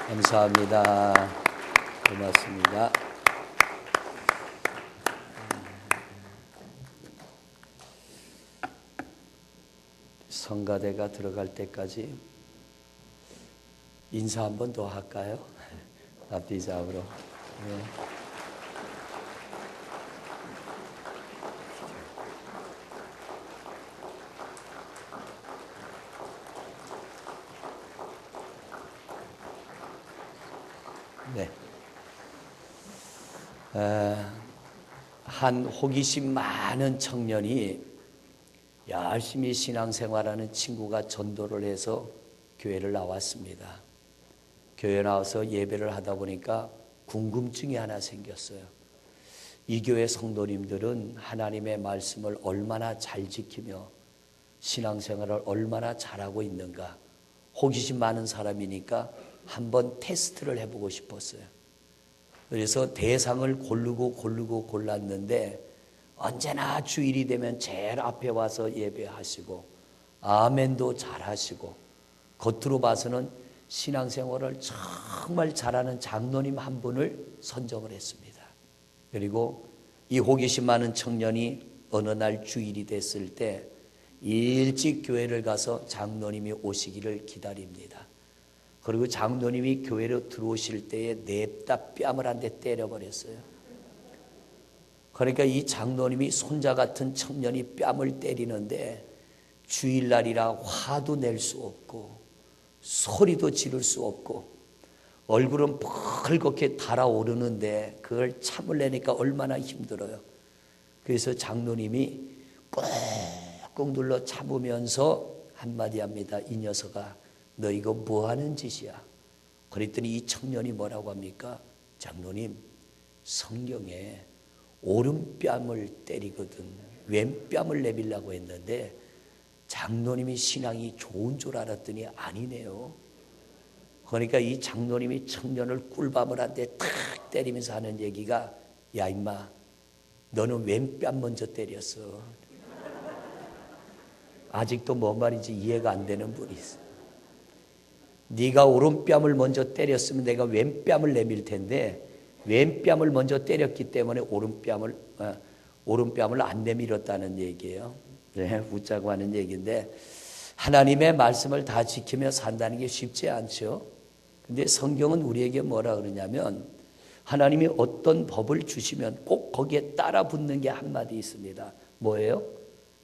감사합니다. 고맙습니다. 성가대가 들어갈 때까지 인사 한 번 더 할까요? 앞뒤 잡으러. 네. 네. 한 호기심 많은 청년이 열심히 신앙생활하는 친구가 전도를 해서 교회를 나왔습니다. 교회 나와서 예배를 하다 보니까 궁금증이 하나 생겼어요. 이 교회 성도님들은 하나님의 말씀을 얼마나 잘 지키며 신앙생활을 얼마나 잘하고 있는가. 호기심 많은 사람이니까 한번 테스트를 해보고 싶었어요. 그래서 대상을 고르고 골랐는데 언제나 주일이 되면 제일 앞에 와서 예배하시고 아멘도 잘하시고 겉으로 봐서는 신앙생활을 정말 잘하는 장로님 한 분을 선정을 했습니다. 그리고 이 호기심 많은 청년이 어느 날 주일이 됐을 때 일찍 교회를 가서 장로님이 오시기를 기다립니다. 그리고 장로님이 교회로 들어오실 때에 냅다 뺨을 한 대 때려버렸어요. 그러니까 이 장로님이 손자 같은 청년이 뺨을 때리는데 주일날이라 화도 낼 수 없고 소리도 지를 수 없고 얼굴은 펄겋게 달아오르는데 그걸 참으려니까 얼마나 힘들어요. 그래서 장로님이 꾹꾹 눌러 참으면서 한마디 합니다. 이 녀석아, 너 이거 뭐 하는 짓이야? 그랬더니 이 청년이 뭐라고 합니까? 장로님, 성경에 오른뺨을 때리거든 왼뺨을 내밀라고 했는데 장로님이 신앙이 좋은 줄 알았더니 아니네요. 그러니까 이 장로님이 청년을 꿀밤을 한 대 탁 때리면서 하는 얘기가 야 임마, 너는 왼뺨 먼저 때렸어. 아직도 뭔 말인지 이해가 안 되는 분이 있어. 네가 오른뺨을 먼저 때렸으면 내가 왼뺨을 내밀 텐데 왼뺨을 먼저 때렸기 때문에 오른뺨을 안 내밀었다는 얘기예요. 네, 웃자고 하는 얘기인데 하나님의 말씀을 다 지키며 산다는 게 쉽지 않죠. 근데 성경은 우리에게 뭐라 그러냐면 하나님이 어떤 법을 주시면 꼭 거기에 따라 붙는 게 한마디 있습니다. 뭐예요?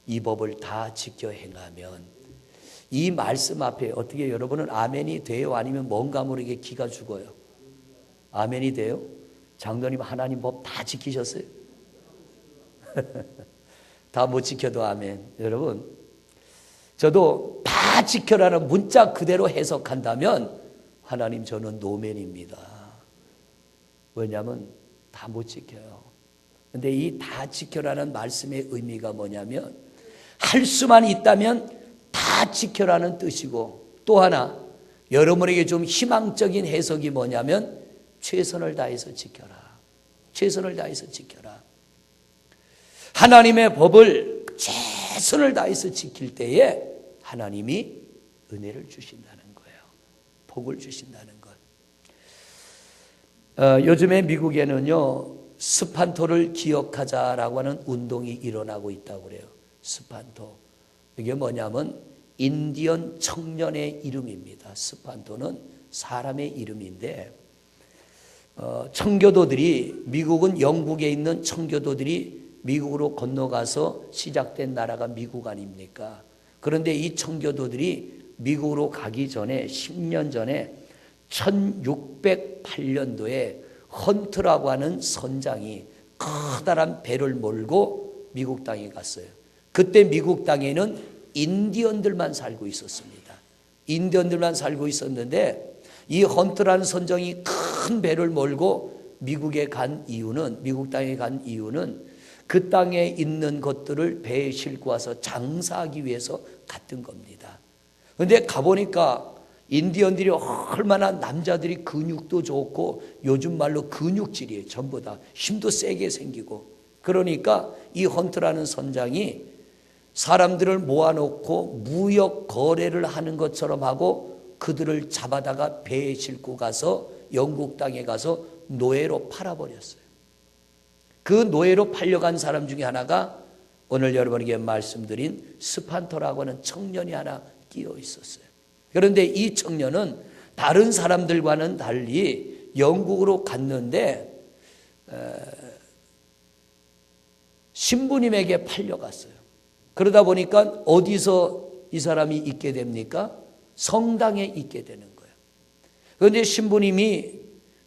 이 법을 다 지켜 행하면. 이 말씀 앞에 어떻게 여러분은 아멘이 돼요? 아니면 뭔가 모르게 기가 죽어요? 아멘이 돼요? 장로님 하나님 법 다 지키셨어요? 다 못 지켜도 아멘. 여러분, 저도 다 지켜라는 문자 그대로 해석한다면 하나님 저는 노맨입니다. 왜냐하면 다 못 지켜요. 근데 이 다 지켜라는 말씀의 의미가 뭐냐면 할 수만 있다면 다 지켜라는 뜻이고, 또 하나 여러분에게 좀 희망적인 해석이 뭐냐면 최선을 다해서 지켜라. 최선을 다해서 지켜라. 하나님의 법을 최선을 다해서 지킬 때에 하나님이 은혜를 주신다는 거예요. 복을 주신다는 것. 요즘에 미국에는요, 스판토를 기억하자라고 하는 운동이 일어나고 있다고 그래요. 스판토. 이게 뭐냐면 인디언 청년의 이름입니다. 스판토는 사람의 이름인데 청교도들이, 미국은 영국에 있는 청교도들이 미국으로 건너가서 시작된 나라가 미국 아닙니까? 그런데 이 청교도들이 미국으로 가기 전에 10년 전에 1608년도에 헌트라고 하는 선장이 커다란 배를 몰고 미국 땅에 갔어요. 그때 미국 땅에는 인디언들만 살고 있었습니다. 인디언들만 살고 있었는데 이 헌트라는 선장이 큰 배를 몰고 미국 땅에 간 이유는 그 땅에 있는 것들을 배에 싣고 와서 장사하기 위해서 갔던 겁니다. 그런데 가보니까 인디언들이 얼마나 남자들이 근육도 좋고 요즘 말로 근육질이에요. 전부 다 힘도 세게 생기고. 그러니까 이 헌트라는 선장이 사람들을 모아놓고 무역 거래를 하는 것처럼 하고 그들을 잡아다가 배에 싣고 가서 영국 땅에 가서 노예로 팔아버렸어요. 그 노예로 팔려간 사람 중에 하나가 오늘 여러분에게 말씀드린 스판토라고 하는 청년이 하나 끼어 있었어요. 그런데 이 청년은 다른 사람들과는 달리 영국으로 갔는데 신부님에게 팔려갔어요. 그러다 보니까 어디서 이 사람이 있게 됩니까? 성당에 있게 되는 거예요. 그런데 신부님이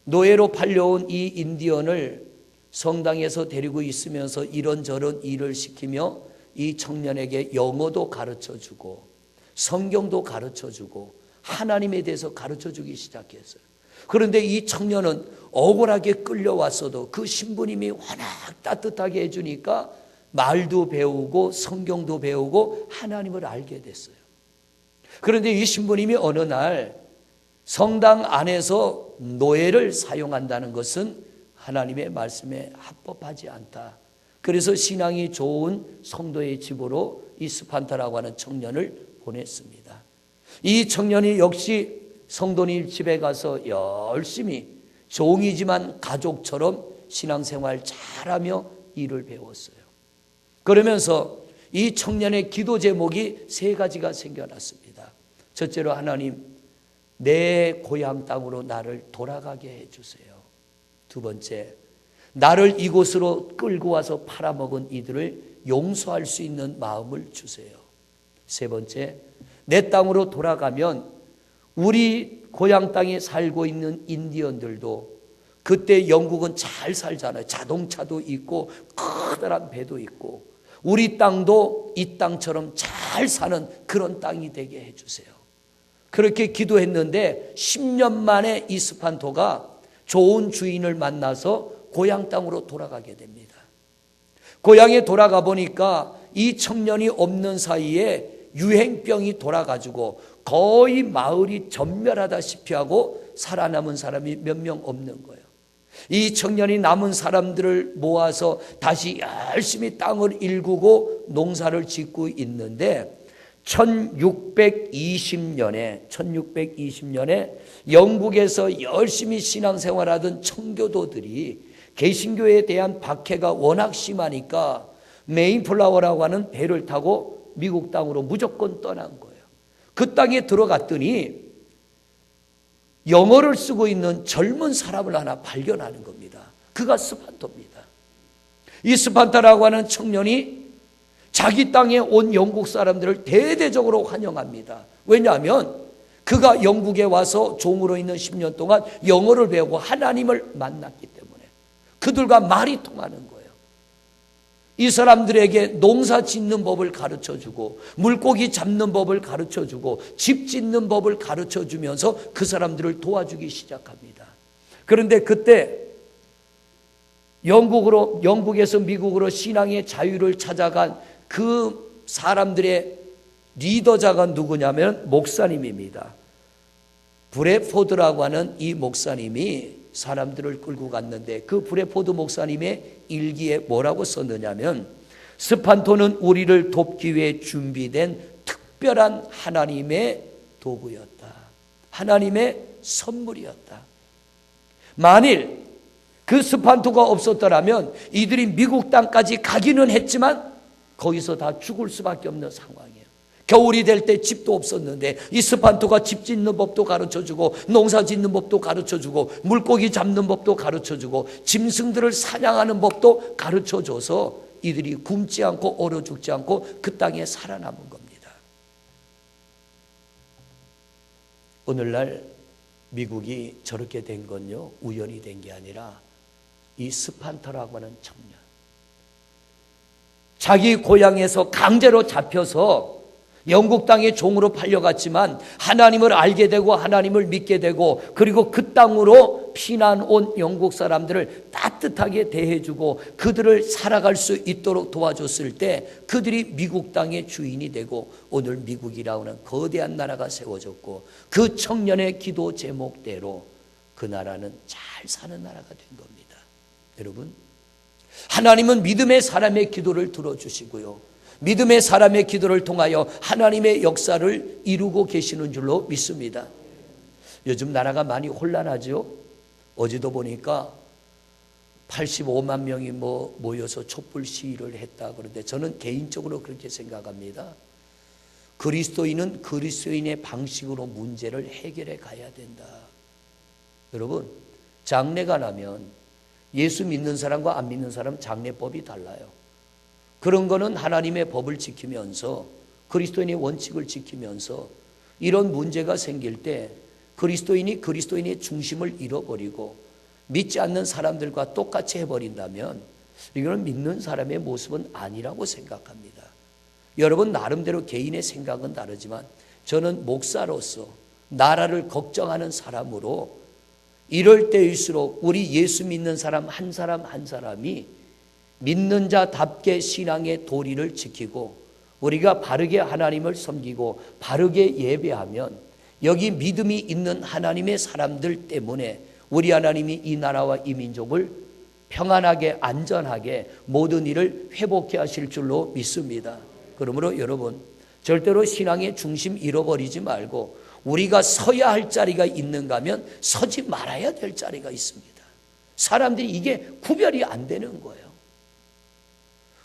노예로 팔려온 이 인디언을 성당에서 데리고 있으면서 이런저런 일을 시키며 이 청년에게 영어도 가르쳐주고 성경도 가르쳐주고 하나님에 대해서 가르쳐주기 시작했어요. 그런데 이 청년은 억울하게 끌려왔어도 그 신부님이 워낙 따뜻하게 해주니까 말도 배우고 성경도 배우고 하나님을 알게 됐어요. 그런데 이 신부님이 어느 날 성당 안에서 노예를 사용한다는 것은 하나님의 말씀에 합법하지 않다. 그래서 신앙이 좋은 성도의 집으로 이 스판타라고 하는 청년을 보냈습니다. 이 청년이 역시 성도님 집에 가서 열심히 종이지만 가족처럼 신앙생활 잘하며 일을 배웠어요. 그러면서 이 청년의 기도 제목이 3가지가 생겨났습니다. 첫째로, 하나님, 내 고향 땅으로 나를 돌아가게 해주세요. 두 번째, 나를 이곳으로 끌고 와서 팔아먹은 이들을 용서할 수 있는 마음을 주세요. 세 번째, 내 땅으로 돌아가면 우리 고향 땅에 살고 있는 인디언들도, 그때 영국은 잘 살잖아요. 자동차도 있고 커다란 배도 있고, 우리 땅도 이 땅처럼 잘 사는 그런 땅이 되게 해주세요. 그렇게 기도했는데 10년 만에 이 스판토가 좋은 주인을 만나서 고향 땅으로 돌아가게 됩니다. 고향에 돌아가 보니까 이 청년이 없는 사이에 유행병이 돌아가지고 거의 마을이 전멸하다시피 하고 살아남은 사람이 몇 명 없는 거예요. 이 청년이 남은 사람들을 모아서 다시 열심히 땅을 일구고 농사를 짓고 있는데 1620년에 영국에서 열심히 신앙생활하던 청교도들이 개신교에 대한 박해가 워낙 심하니까 메인플라워라고 하는 배를 타고 미국 땅으로 무조건 떠난 거예요. 그 땅에 들어갔더니 영어를 쓰고 있는 젊은 사람을 하나 발견하는 겁니다. 그가 스판토입니다. 이 스판타라고 하는 청년이 자기 땅에 온 영국 사람들을 대대적으로 환영합니다. 왜냐하면 그가 영국에 와서 종으로 있는 10년 동안 영어를 배우고 하나님을 만났기 때문에 그들과 말이 통하는 거예요. 이 사람들에게 농사 짓는 법을 가르쳐주고 물고기 잡는 법을 가르쳐주고 집 짓는 법을 가르쳐주면서 그 사람들을 도와주기 시작합니다. 그런데 그때 영국에서 미국으로 신앙의 자유를 찾아간 그 사람들의 리더자가 누구냐면 목사님입니다. 브래포드라고 하는 이 목사님이 사람들을 끌고 갔는데 그 브래포드 목사님의 일기에 뭐라고 썼느냐면 스판토는 우리를 돕기 위해 준비된 특별한 하나님의 도구였다. 하나님의 선물이었다. 만일 그 스판토가 없었더라면 이들이 미국 땅까지 가기는 했지만 거기서 다 죽을 수밖에 없는 상황이에요. 겨울이 될 때 집도 없었는데 이 스판토가 집 짓는 법도 가르쳐주고 농사 짓는 법도 가르쳐주고 물고기 잡는 법도 가르쳐주고 짐승들을 사냥하는 법도 가르쳐줘서 이들이 굶지 않고 얼어 죽지 않고 그 땅에 살아남은 겁니다. 오늘날 미국이 저렇게 된 건요, 우연히 된 게 아니라 이 스판토라고 하는 청년, 자기 고향에서 강제로 잡혀서 영국 땅의 종으로 팔려갔지만 하나님을 알게 되고 하나님을 믿게 되고 그리고 그 땅으로 피난 온 영국 사람들을 따뜻하게 대해주고 그들을 살아갈 수 있도록 도와줬을 때 그들이 미국 땅의 주인이 되고 오늘 미국이라고 하는 거대한 나라가 세워졌고 그 청년의 기도 제목대로 그 나라는 잘 사는 나라가 된 겁니다. 여러분, 하나님은 믿음의 사람의 기도를 들어주시고요, 믿음의 사람의 기도를 통하여 하나님의 역사를 이루고 계시는 줄로 믿습니다. 요즘 나라가 많이 혼란하죠. 어제도 보니까 85만 명이 모여서 촛불 시위를 했다 그러는데 저는 개인적으로 그렇게 생각합니다. 그리스도인은 그리스도인의 방식으로 문제를 해결해 가야 된다. 여러분, 장례가 나면 예수 믿는 사람과 안 믿는 사람 장례법이 달라요. 그런 거는 하나님의 법을 지키면서 그리스도인의 원칙을 지키면서 이런 문제가 생길 때 그리스도인이 그리스도인의 중심을 잃어버리고 믿지 않는 사람들과 똑같이 해버린다면 이거는 믿는 사람의 모습은 아니라고 생각합니다. 여러분 나름대로 개인의 생각은 다르지만 저는 목사로서 나라를 걱정하는 사람으로 이럴 때일수록 우리 예수 믿는 사람 한 사람이 믿는 자답게 신앙의 도리를 지키고 우리가 바르게 하나님을 섬기고 바르게 예배하면 여기 믿음이 있는 하나님의 사람들 때문에 우리 하나님이 이 나라와 이 민족을 평안하게 안전하게 모든 일을 회복해 하실 줄로 믿습니다. 그러므로 여러분 절대로 신앙의 중심 잃어버리지 말고 우리가 서야 할 자리가 있는가 하면 서지 말아야 될 자리가 있습니다. 사람들이 이게 구별이 안 되는 거예요.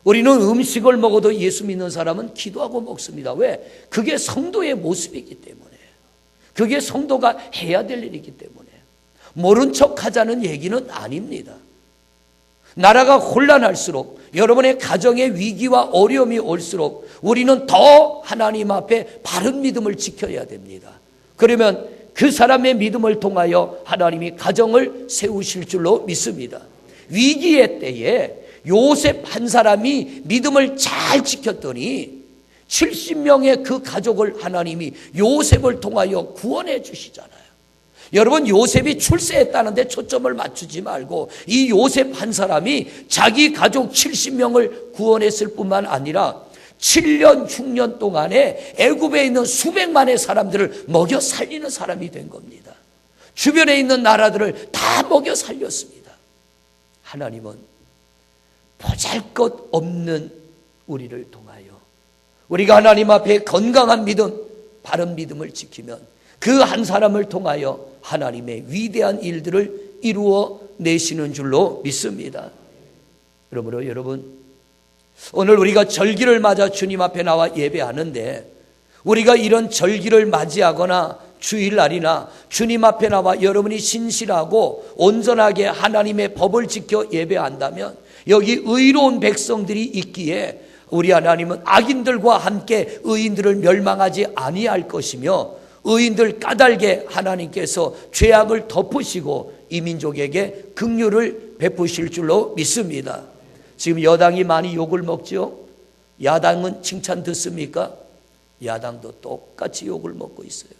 우리는 음식을 먹어도 예수 믿는 사람은 기도하고 먹습니다. 왜? 그게 성도의 모습이기 때문에. 그게 성도가 해야 될 일이기 때문에. 모른 척 하자는 얘기는 아닙니다. 나라가 혼란할수록 여러분의 가정의 위기와 어려움이 올수록 우리는 더 하나님 앞에 바른 믿음을 지켜야 됩니다. 그러면 그 사람의 믿음을 통하여 하나님이 가정을 세우실 줄로 믿습니다. 위기의 때에 요셉 한 사람이 믿음을 잘 지켰더니 70명의 그 가족을 하나님이 요셉을 통하여 구원해 주시잖아요. 여러분 요셉이 출세했다는데 초점을 맞추지 말고 이 요셉 한 사람이 자기 가족 70명을 구원했을 뿐만 아니라 7년 6년 동안에 애굽에 있는 수백만의 사람들을 먹여 살리는 사람이 된 겁니다. 주변에 있는 나라들을 다 먹여 살렸습니다. 하나님은 보잘것없는 우리를 통하여 우리가 하나님 앞에 건강한 믿음, 바른 믿음을 지키면 그 한 사람을 통하여 하나님의 위대한 일들을 이루어 내시는 줄로 믿습니다. 그러므로 여러분 오늘 우리가 절기를 맞아 주님 앞에 나와 예배하는데 우리가 이런 절기를 맞이하거나 주일날이나 주님 앞에 나와 여러분이 신실하고 온전하게 하나님의 법을 지켜 예배한다면 여기 의로운 백성들이 있기에 우리 하나님은 악인들과 함께 의인들을 멸망하지 아니할 것이며 의인들 까닭에 하나님께서 죄악을 덮으시고 이 민족에게 긍휼을 베푸실 줄로 믿습니다. 지금 여당이 많이 욕을 먹죠. 야당은 칭찬 듣습니까? 야당도 똑같이 욕을 먹고 있어요.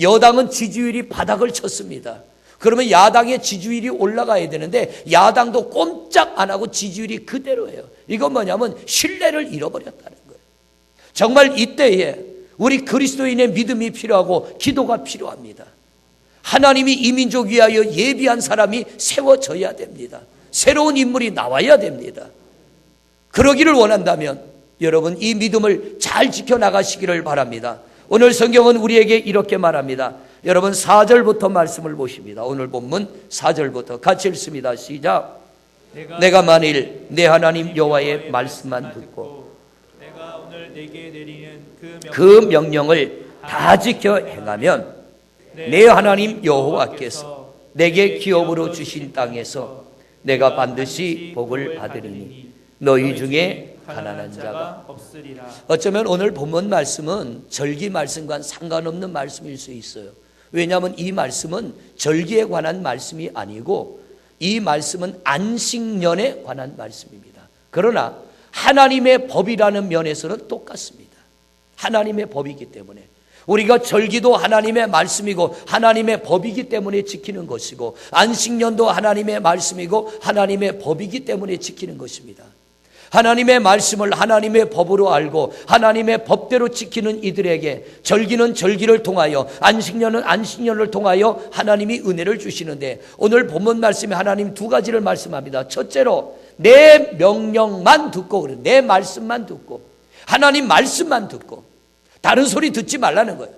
여당은 지지율이 바닥을 쳤습니다. 그러면 야당의 지지율이 올라가야 되는데 야당도 꼼짝 안 하고 지지율이 그대로예요. 이건 뭐냐면 신뢰를 잃어버렸다는 거예요. 정말 이때에 우리 그리스도인의 믿음이 필요하고 기도가 필요합니다. 하나님이 이 민족 위하여 예비한 사람이 세워져야 됩니다. 새로운 인물이 나와야 됩니다. 그러기를 원한다면 여러분 이 믿음을 잘 지켜나가시기를 바랍니다. 오늘 성경은 우리에게 이렇게 말합니다. 여러분 4절부터 말씀을 보십니다. 오늘 본문 4절부터 같이 읽습니다. 시작. 내가 만일 내 하나님 여호와의 말씀만 듣고 내가 오늘 내게 내리는 그 명령을 다 지켜 행하면 내 하나님 여호와께서 내게 기업으로 주신 땅에서 내가 반드시 복을 받으리니 너희 중에 가난한 자가 없으리라. 어쩌면 오늘 본문 말씀은 절기 말씀과 상관없는 말씀일 수 있어요. 왜냐하면 이 말씀은 절기에 관한 말씀이 아니고 이 말씀은 안식년에 관한 말씀입니다. 그러나 하나님의 법이라는 면에서는 똑같습니다. 하나님의 법이기 때문에 우리가 절기도 하나님의 말씀이고 하나님의 법이기 때문에 지키는 것이고 안식년도 하나님의 말씀이고 하나님의 법이기 때문에 지키는 것입니다. 하나님의 말씀을 하나님의 법으로 알고 하나님의 법대로 지키는 이들에게 절기는 절기를 통하여 안식년은 안식년을 통하여 하나님이 은혜를 주시는데 오늘 본문 말씀에 하나님 두 가지를 말씀합니다. 첫째로 내 명령만 듣고 그래. 내 말씀만 듣고 하나님 말씀만 듣고 다른 소리 듣지 말라는 거예요.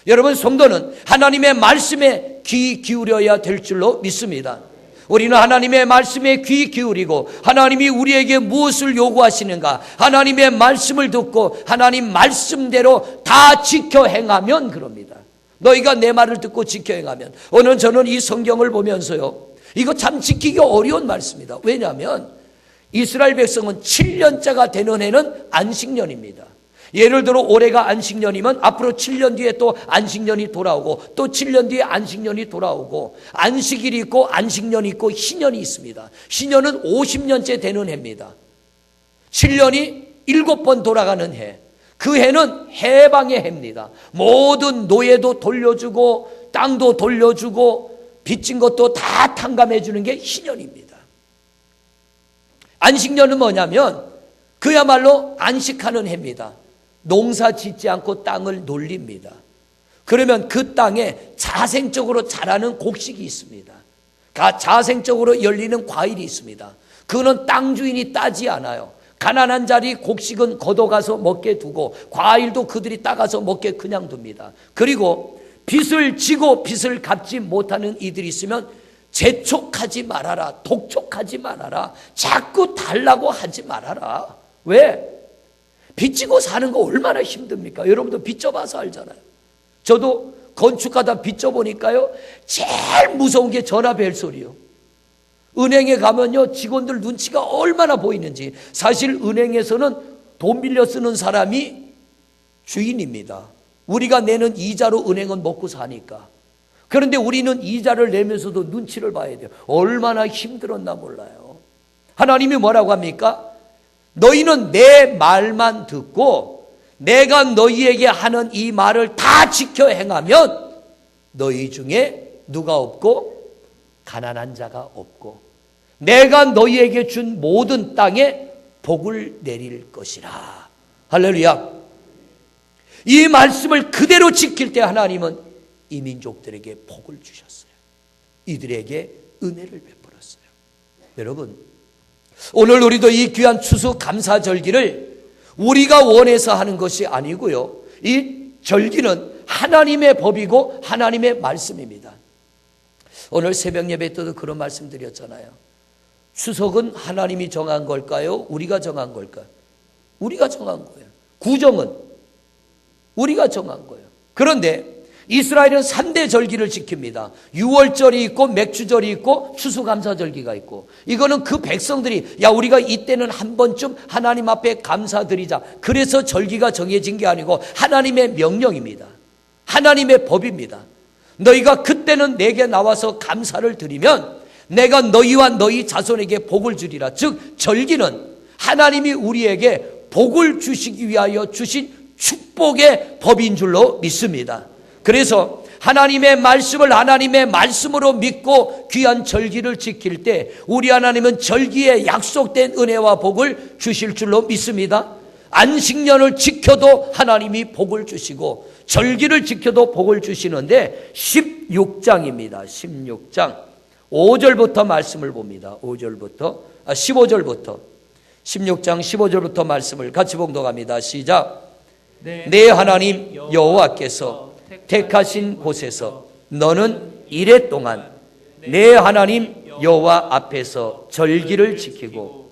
여러분, 성도는 하나님의 말씀에 귀 기울여야 될 줄로 믿습니다. 우리는 하나님의 말씀에 귀 기울이고 하나님이 우리에게 무엇을 요구하시는가 하나님의 말씀을 듣고 하나님 말씀대로 다 지켜 행하면 그럽니다. 너희가 내 말을 듣고 지켜 행하면. 오늘 저는 이 성경을 보면서요, 이거 참 지키기 어려운 말씀입니다. 왜냐하면 이스라엘 백성은 7년째가 되는 해는 안식년입니다. 예를 들어 올해가 안식년이면 앞으로 7년 뒤에 또 안식년이 돌아오고 또 7년 뒤에 안식년이 돌아오고, 안식일이 있고 안식년이 있고 희년이 있습니다. 희년은 50년째 되는 해입니다. 7년이 7번 돌아가는 해. 그 해는 해방의 해입니다. 모든 노예도 돌려주고 땅도 돌려주고 빚진 것도 다 탕감해 주는 게 희년입니다. 안식년은 뭐냐면 그야말로 안식하는 해입니다. 농사 짓지 않고 땅을 놀립니다. 그러면 그 땅에 자생적으로 자라는 곡식이 있습니다. 자생적으로 열리는 과일이 있습니다. 그거는 땅 주인이 따지 않아요. 가난한 자리 곡식은 걷어가서 먹게 두고 과일도 그들이 따가서 먹게 그냥 둡니다. 그리고 빚을 지고 빚을 갚지 못하는 이들이 있으면 재촉하지 말아라, 독촉하지 말아라, 자꾸 달라고 하지 말아라. 왜? 빚지고 사는 거 얼마나 힘듭니까? 여러분도 빚져봐서 알잖아요. 저도 건축하다 빚져보니까요, 제일 무서운 게 전화 벨소리요. 은행에 가면요, 직원들 눈치가 얼마나 보이는지. 사실 은행에서는 돈 빌려 쓰는 사람이 주인입니다. 우리가 내는 이자로 은행은 먹고 사니까. 그런데 우리는 이자를 내면서도 눈치를 봐야 돼요. 얼마나 힘들었나 몰라요. 하나님이 뭐라고 합니까? 너희는 내 말만 듣고 내가 너희에게 하는 이 말을 다 지켜 행하면 너희 중에 누가 없고 가난한 자가 없고 내가 너희에게 준 모든 땅에 복을 내릴 것이라. 할렐루야. 이 말씀을 그대로 지킬 때 하나님은 이 민족들에게 복을 주셨어요. 이들에게 은혜를 베풀었어요. 여러분, 오늘 우리도 이 귀한 추수 감사절기를 우리가 원해서 하는 것이 아니고요, 이 절기는 하나님의 법이고 하나님의 말씀입니다. 오늘 새벽 예배 때도 그런 말씀 드렸잖아요. 추석은 하나님이 정한 걸까요? 우리가 정한 걸까요? 우리가 정한 거예요. 구정은 우리가 정한 거예요. 그런데 이스라엘은 3대 절기를 지킵니다. 유월절이 있고 맥주절이 있고 추수감사절기가 있고, 이거는 그 백성들이 야 우리가 이때는 한 번쯤 하나님 앞에 감사드리자, 그래서 절기가 정해진 게 아니고 하나님의 명령입니다. 하나님의 법입니다. 너희가 그때는 내게 나와서 감사를 드리면 내가 너희와 너희 자손에게 복을 주리라. 즉 절기는 하나님이 우리에게 복을 주시기 위하여 주신 축복의 법인 줄로 믿습니다. 그래서 하나님의 말씀을 하나님의 말씀으로 믿고 귀한 절기를 지킬 때 우리 하나님은 절기에 약속된 은혜와 복을 주실 줄로 믿습니다. 안식년을 지켜도 하나님이 복을 주시고 절기를 지켜도 복을 주시는데 16장입니다. 16장 5절부터 말씀을 봅니다. 15절부터 16장 15절부터 말씀을 같이 봉독합니다. 시작. 내 하나님 여호와께서 택하신 곳에서 너는 이래 동안 내 하나님 여호와 앞에서 절기를 지키고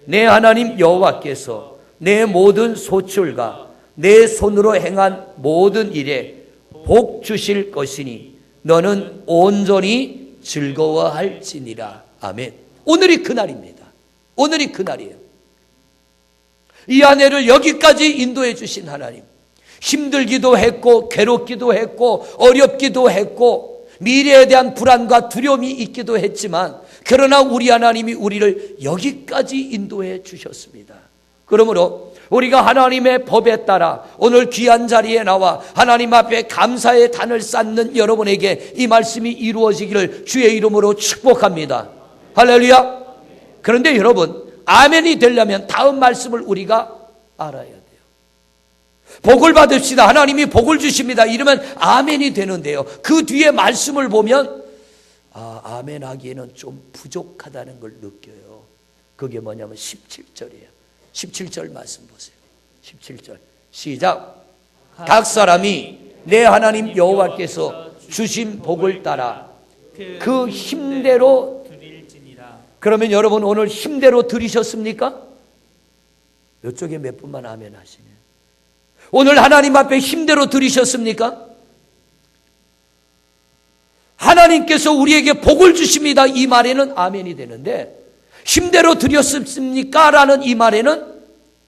내 하나님 여호와께서 내 모든 소출과 내 손으로 행한 모든 일에 복 주실 것이니 너는 온전히 즐거워할지니라. 아멘. 오늘이 그날입니다. 오늘이 그날이에요. 이 아내를 여기까지 인도해 주신 하나님, 힘들기도 했고 괴롭기도 했고 어렵기도 했고 미래에 대한 불안과 두려움이 있기도 했지만 그러나 우리 하나님이 우리를 여기까지 인도해 주셨습니다. 그러므로 우리가 하나님의 법에 따라 오늘 귀한 자리에 나와 하나님 앞에 감사의 단을 쌓는 여러분에게 이 말씀이 이루어지기를 주의 이름으로 축복합니다. 할렐루야. 그런데 여러분, 아멘이 되려면 다음 말씀을 우리가 알아야 돼요. 복을 받읍시다. 하나님이 복을 주십니다. 이러면 아멘이 되는데요, 그 뒤에 말씀을 보면 아멘 하기에는 좀 부족하다는 걸 느껴요. 그게 뭐냐면 17절이에요. 17절 말씀 보세요. 17절 시작. 각 사람이 내 하나님 여호와께서 주신 복을 따라 그 힘대로 드릴지니라. 그러면 여러분 오늘 힘대로 드리셨습니까? 이쪽에 몇 분만 아멘 하시네. 오늘 하나님 앞에 힘대로 드리셨습니까? 하나님께서 우리에게 복을 주십니다. 이 말에는 아멘이 되는데 힘대로 드렸습니까? 라는 이 말에는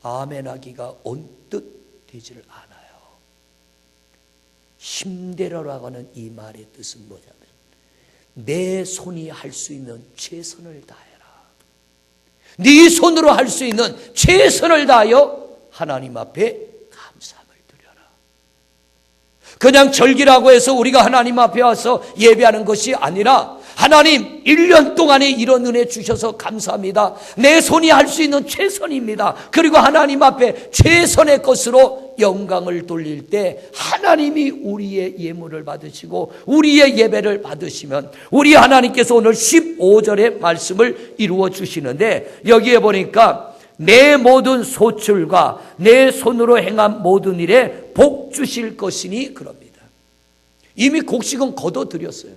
아멘하기가 언뜻 되지를 않아요. 힘대로라고 하는 이 말의 뜻은 뭐냐면 내 손이 할 수 있는 최선을 다해라. 네 손으로 할 수 있는 최선을 다하여 하나님 앞에 감사함을 드려라. 그냥 절기라고 해서 우리가 하나님 앞에 와서 예배하는 것이 아니라 하나님 1년 동안에 이런 은혜 주셔서 감사합니다. 내 손이 할 수 있는 최선입니다. 그리고 하나님 앞에 최선의 것으로 영광을 돌릴 때 하나님이 우리의 예물을 받으시고 우리의 예배를 받으시면 우리 하나님께서 오늘 15절의 말씀을 이루어 주시는데 여기에 보니까 내 모든 소출과 내 손으로 행한 모든 일에 복 주실 것이니 그럽니다. 이미 곡식은 거둬들였어요.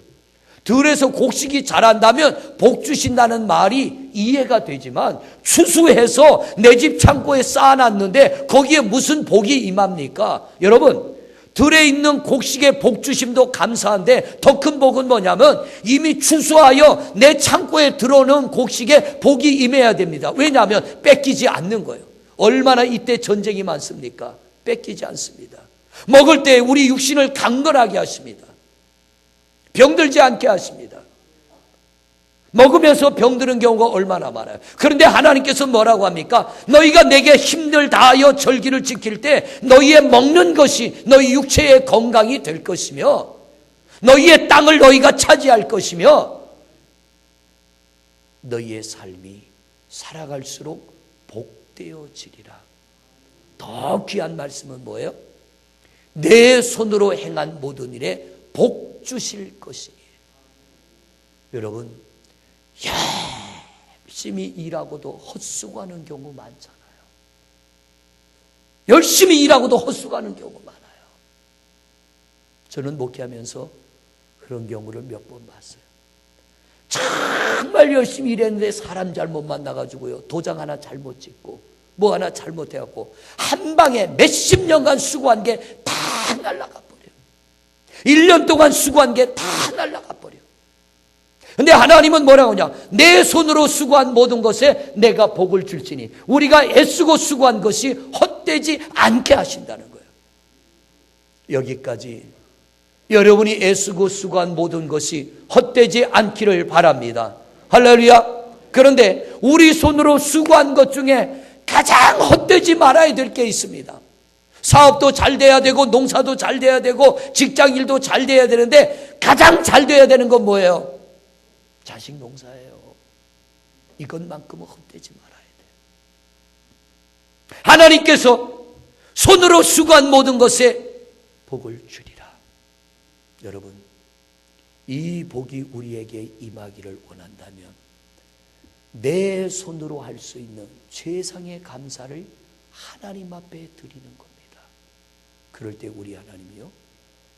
들에서 곡식이 자란다면 복 주신다는 말이 이해가 되지만 추수해서 내 집 창고에 쌓아놨는데 거기에 무슨 복이 임합니까? 여러분 들에 있는 곡식의 복 주심도 감사한데 더 큰 복은 뭐냐면 이미 추수하여 내 창고에 들어오는 곡식에 복이 임해야 됩니다. 왜냐하면 뺏기지 않는 거예요. 얼마나 이때 전쟁이 많습니까? 뺏기지 않습니다. 먹을 때 우리 육신을 강건하게 하십니다. 병들지 않게 하십니다. 먹으면서 병드는 경우가 얼마나 많아요. 그런데 하나님께서 뭐라고 합니까? 너희가 내게 힘을 다하여 절기를 지킬 때 너희의 먹는 것이 너희 육체의 건강이 될 것이며 너희의 땅을 너희가 차지할 것이며 너희의 삶이 살아갈수록 복되어지리라. 더 귀한 말씀은 뭐예요? 내 손으로 행한 모든 일에 복 주실 것이니. 여러분 열심히 일하고도 헛수고하는 경우 많잖아요. 열심히 일하고도 헛수고하는 경우 많아요. 저는 목회하면서 그런 경우를 몇 번 봤어요. 정말 열심히 일했는데 사람 잘못 만나가지고요 도장 하나 잘못 찍고 뭐 하나 잘못해갖고 한 방에 몇십 년간 수고한 게 다 날아가 버려요. 1년 동안 수고한 게 다 날아가 버려. 근데 하나님은 뭐라고 하냐? 내 손으로 수고한 모든 것에 내가 복을 줄지니 우리가 애쓰고 수고한 것이 헛되지 않게 하신다는 거예요. 여기까지 여러분이 애쓰고 수고한 모든 것이 헛되지 않기를 바랍니다. 할렐루야. 그런데 우리 손으로 수고한 것 중에 가장 헛되지 말아야 될 게 있습니다. 사업도 잘 돼야 되고 농사도 잘 돼야 되고 직장일도 잘 돼야 되는데 가장 잘 돼야 되는 건 뭐예요? 자식 농사예요. 이것만큼은 헛되지 말아야 돼요. 하나님께서 손으로 수고한 모든 것에 복을 주리라. 여러분 이 복이 우리에게 임하기를 원한다면 내 손으로 할 수 있는 최상의 감사를 하나님 앞에 드리는 겁니다. 그럴 때 우리 하나님이요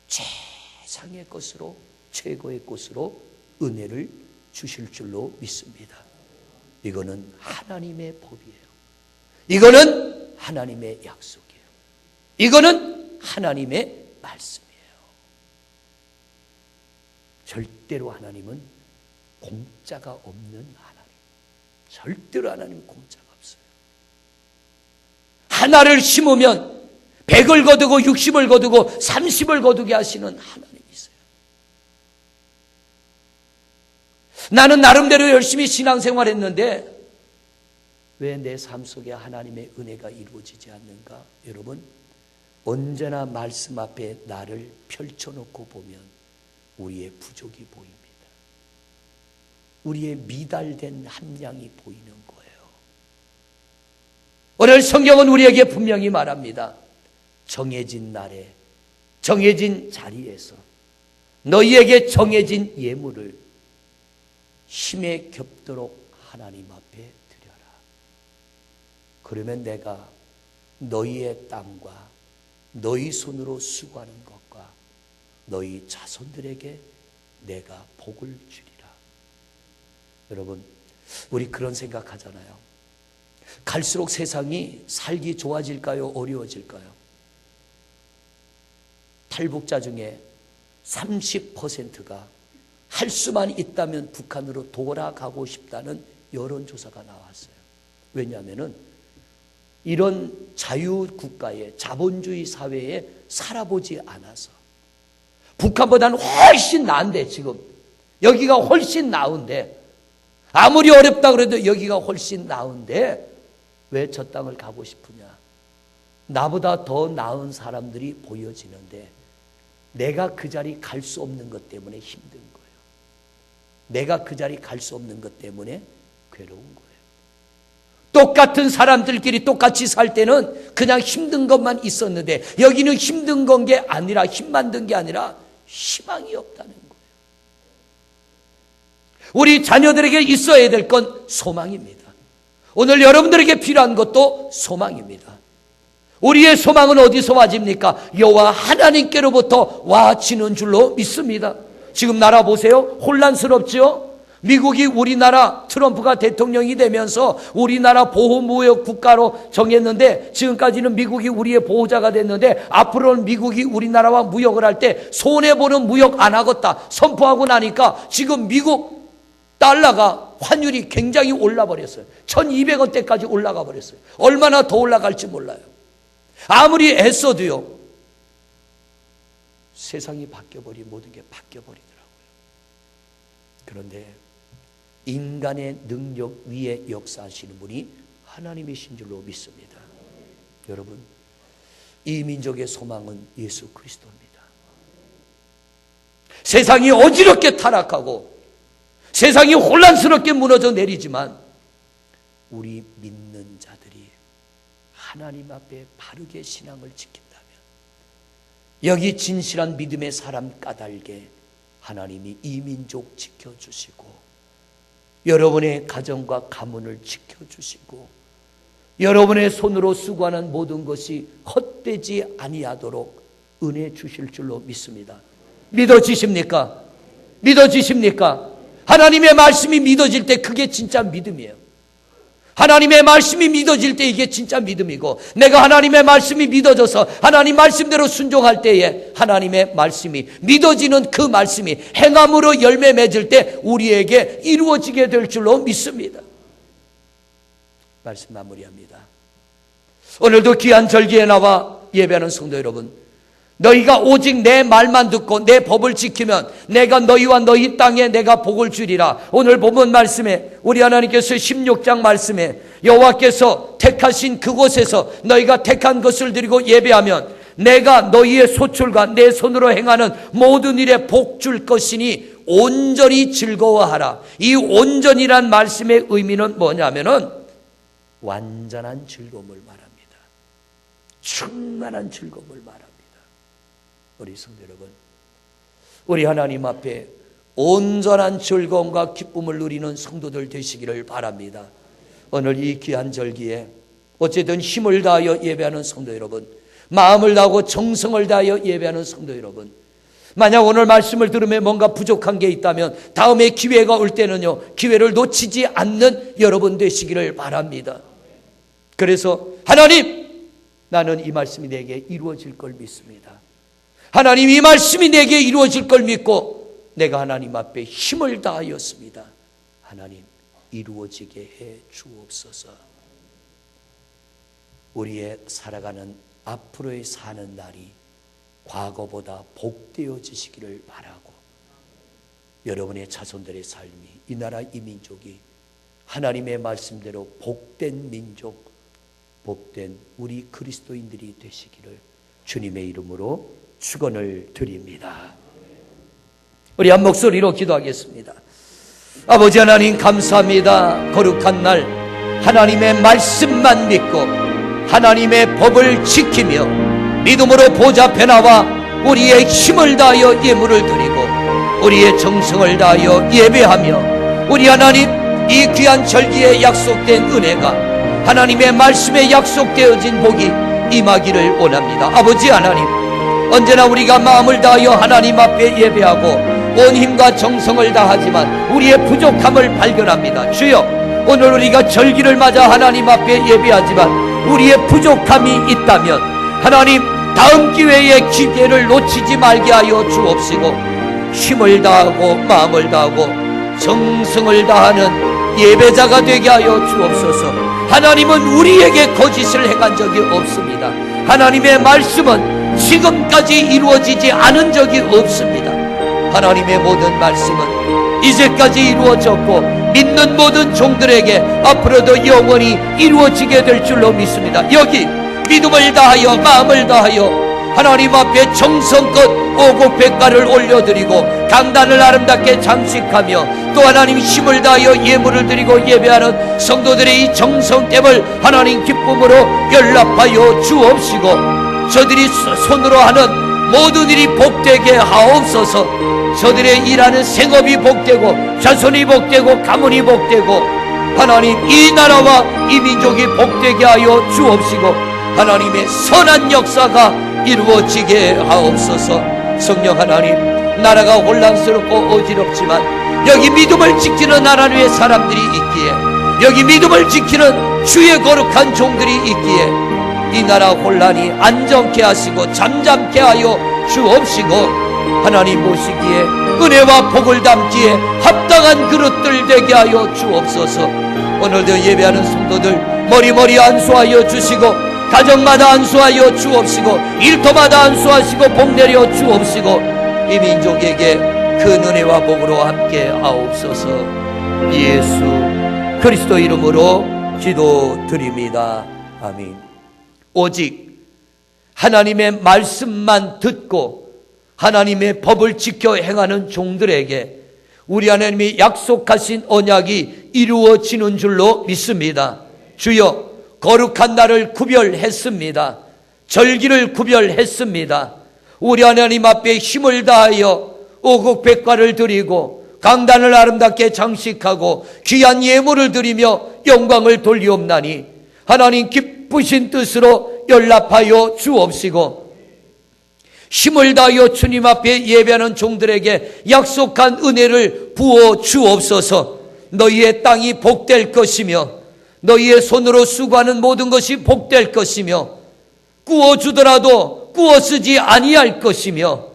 최상의 것으로 최고의 것으로 은혜를 주실 줄로 믿습니다. 이거는 하나님의 법이에요. 이거는 하나님의 약속이에요. 이거는 하나님의 말씀이에요. 절대로 하나님은 공짜가 없는 하나님. 절대로 하나님은 공짜가 없어요. 하나를 심으면 100을 거두고 60을 거두고 30을 거두게 하시는 하나님이 있어요. 나는 나름대로 열심히 신앙생활했는데 왜 내 삶 속에 하나님의 은혜가 이루어지지 않는가? 여러분 언제나 말씀 앞에 나를 펼쳐놓고 보면 우리의 부족이 보입니다. 우리의 미달된 함량이 보이는 거예요. 오늘 성경은 우리에게 분명히 말합니다. 정해진 날에 정해진 자리에서 너희에게 정해진 예물을 힘에 겹도록 하나님 앞에 드려라. 그러면 내가 너희의 땅과 너희 손으로 수고하는 것과 너희 자손들에게 내가 복을 주리라. 여러분, 우리 그런 생각하잖아요. 갈수록 세상이 살기 좋아질까요? 어려워질까요? 탈북자 중에 30%가 할 수만 있다면 북한으로 돌아가고 싶다는 여론조사가 나왔어요. 왜냐하면 이런 자유국가에, 자본주의 사회에 살아보지 않아서. 북한보다는 훨씬 나은데, 지금 여기가 훨씬 나은데, 아무리 어렵다 그래도 여기가 훨씬 나은데 왜 저 땅을 가고 싶으냐? 나보다 더 나은 사람들이 보여지는데 내가 그 자리 갈 수 없는 것 때문에 힘든 거예요. 내가 그 자리 갈 수 없는 것 때문에 괴로운 거예요. 똑같은 사람들끼리 똑같이 살 때는 그냥 힘든 것만 있었는데 여기는 힘든 건 게 아니라, 힘만 든 게 아니라 희망이 없다는 거예요. 우리 자녀들에게 있어야 될 건 소망입니다. 오늘 여러분들에게 필요한 것도 소망입니다. 우리의 소망은 어디서 와집니까? 여호와 하나님께로부터 와지는 줄로 믿습니다. 지금 나라 보세요. 혼란스럽죠? 미국이 우리나라 트럼프가 대통령이 되면서 우리나라 보호무역 국가로 정했는데 지금까지는 미국이 우리의 보호자가 됐는데 앞으로는 미국이 우리나라와 무역을 할 때 손해보는 무역 안 하겠다 선포하고 나니까 지금 미국 달러가 환율이 굉장히 올라버렸어요. 1200원대까지 올라가 버렸어요. 얼마나 더 올라갈지 몰라요. 아무리 애써도요, 세상이 바뀌어버리면 모든 게 바뀌어버리더라고요. 그런데 인간의 능력 위에 역사하시는 분이 하나님이신 줄로 믿습니다. 여러분, 이 민족의 소망은 예수 그리스도입니다. 세상이 어지럽게 타락하고 세상이 혼란스럽게 무너져 내리지만 우리 믿는 자들이 하나님 앞에 바르게 신앙을 지킨다면 여기 진실한 믿음의 사람 까닭에 하나님이 이 민족 지켜주시고 여러분의 가정과 가문을 지켜주시고 여러분의 손으로 수고하는 모든 것이 헛되지 아니하도록 은혜 주실 줄로 믿습니다. 믿어지십니까? 믿어지십니까? 하나님의 말씀이 믿어질 때 그게 진짜 믿음이에요. 하나님의 말씀이 믿어질 때 이게 진짜 믿음이고 내가 하나님의 말씀이 믿어져서 하나님 말씀대로 순종할 때에 하나님의 말씀이 믿어지는 그 말씀이 행함으로 열매 맺을 때 우리에게 이루어지게 될 줄로 믿습니다. 말씀 마무리합니다. 오늘도 귀한 절기에 나와 예배하는 성도 여러분, 너희가 오직 내 말만 듣고 내 법을 지키면 내가 너희와 너희 땅에 내가 복을 주리라. 오늘 본문 말씀에 우리 하나님께서 16장 말씀에 여호와께서 택하신 그곳에서 너희가 택한 것을 드리고 예배하면 내가 너희의 소출과 내 손으로 행하는 모든 일에 복 줄 것이니 온전히 즐거워하라. 이 온전이란 말씀의 의미는 뭐냐면은 완전한 즐거움을 말합니다. 충만한 즐거움을 말합니다. 우리 성도 여러분, 우리 하나님 앞에 온전한 즐거움과 기쁨을 누리는 성도들 되시기를 바랍니다. 오늘 이 귀한 절기에 어쨌든 힘을 다하여 예배하는 성도 여러분, 마음을 다하고 정성을 다하여 예배하는 성도 여러분, 만약 오늘 말씀을 들으며 뭔가 부족한 게 있다면 다음에 기회가 올 때는요, 기회를 놓치지 않는 여러분 되시기를 바랍니다. 그래서 하나님, 나는 이 말씀이 내게 이루어질 걸 믿습니다. 하나님, 이 말씀이 내게 이루어질 걸 믿고 내가 하나님 앞에 힘을 다하였습니다. 하나님, 이루어지게 해 주옵소서. 우리의 살아가는 앞으로의 사는 날이 과거보다 복되어지시기를 바라고 여러분의 자손들의 삶이 이 나라 이 민족이 하나님의 말씀대로 복된 민족, 복된 우리 그리스도인들이 되시기를 주님의 이름으로 축원을 드립니다. 우리 한 목소리로 기도하겠습니다. 아버지 하나님 감사합니다. 거룩한 날 하나님의 말씀만 믿고 하나님의 법을 지키며 믿음으로 보좌 앞에 나와 우리의 힘을 다하여 예물을 드리고 우리의 정성을 다하여 예배하며 우리 하나님 이 귀한 절기에 약속된 은혜가 하나님의 말씀에 약속되어진 복이 임하기를 원합니다. 아버지 하나님, 언제나 우리가 마음을 다하여 하나님 앞에 예배하고 온 힘과 정성을 다하지만 우리의 부족함을 발견합니다. 주여, 오늘 우리가 절기를 맞아 하나님 앞에 예배하지만 우리의 부족함이 있다면 하나님, 다음 기회에 기회를 놓치지 말게 하여 주옵시고 힘을 다하고 마음을 다하고 정성을 다하는 예배자가 되게 하여 주옵소서. 하나님은 우리에게 거짓을 행한 적이 없습니다. 하나님의 말씀은 지금까지 이루어지지 않은 적이 없습니다. 하나님의 모든 말씀은 이제까지 이루어졌고 믿는 모든 종들에게 앞으로도 영원히 이루어지게 될 줄로 믿습니다. 여기 믿음을 다하여 마음을 다하여 하나님 앞에 정성껏 오곡백과를 올려드리고 강단을 아름답게 장식하며 또 하나님 힘을 다하여 예물을 드리고 예배하는 성도들의 이 정성됨을 하나님 기쁨으로 연락하여 주옵시고 저들이 손으로 하는 모든 일이 복되게 하옵소서. 저들의 일하는 생업이 복되고 자손이 복되고 가문이 복되고 하나님 이 나라와 이 민족이 복되게 하여 주옵시고 하나님의 선한 역사가 이루어지게 하옵소서. 성령 하나님, 나라가 혼란스럽고 어지럽지만 여기 믿음을 지키는 하나님의 사람들이 있기에, 여기 믿음을 지키는 주의 거룩한 종들이 있기에 이 나라 혼란이 안정케 하시고 잠잠케 하여 주옵시고 하나님 모시기에 은혜와 복을 담기에 합당한 그릇들 되게 하여 주옵소서. 오늘도 예배하는 성도들 머리머리 안수하여 주시고 가정마다 안수하여 주옵시고 일터마다 안수하시고 복 내려 주옵시고 이 민족에게 그 은혜와 복으로 함께 하옵소서. 예수 그리스도 이름으로 기도드립니다. 아멘. 오직 하나님의 말씀만 듣고 하나님의 법을 지켜 행하는 종들에게 우리 하나님이 약속하신 언약이 이루어지는 줄로 믿습니다. 주여, 거룩한 날을 구별했습니다. 절기를 구별했습니다. 우리 하나님 앞에 힘을 다하여 오곡백과를 드리고 강단을 아름답게 장식하고 귀한 예물을 드리며 영광을 돌리옵나니 하나님 기쁘신 뜻으로 연락하여 주옵시고 힘을 다하여 주님 앞에 예배하는 종들에게 약속한 은혜를 부어 주옵소서. 너희의 땅이 복될 것이며 너희의 손으로 수고하는 모든 것이 복될 것이며 구워주더라도 구워쓰지 아니할 것이며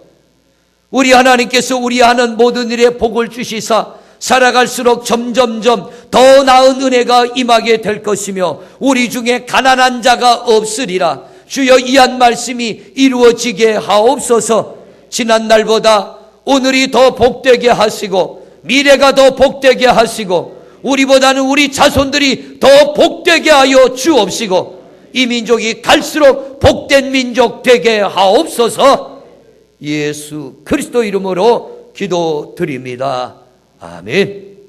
우리 하나님께서 우리 하는 모든 일에 복을 주시사 살아갈수록 점점점 더 나은 은혜가 임하게 될 것이며 우리 중에 가난한 자가 없으리라. 주여, 이 한 말씀이 이루어지게 하옵소서. 지난 날보다 오늘이 더 복되게 하시고 미래가 더 복되게 하시고 우리보다는 우리 자손들이 더 복되게 하여 주옵시고 이 민족이 갈수록 복된 민족 되게 하옵소서. 예수 그리스도 이름으로 기도드립니다. 아멘.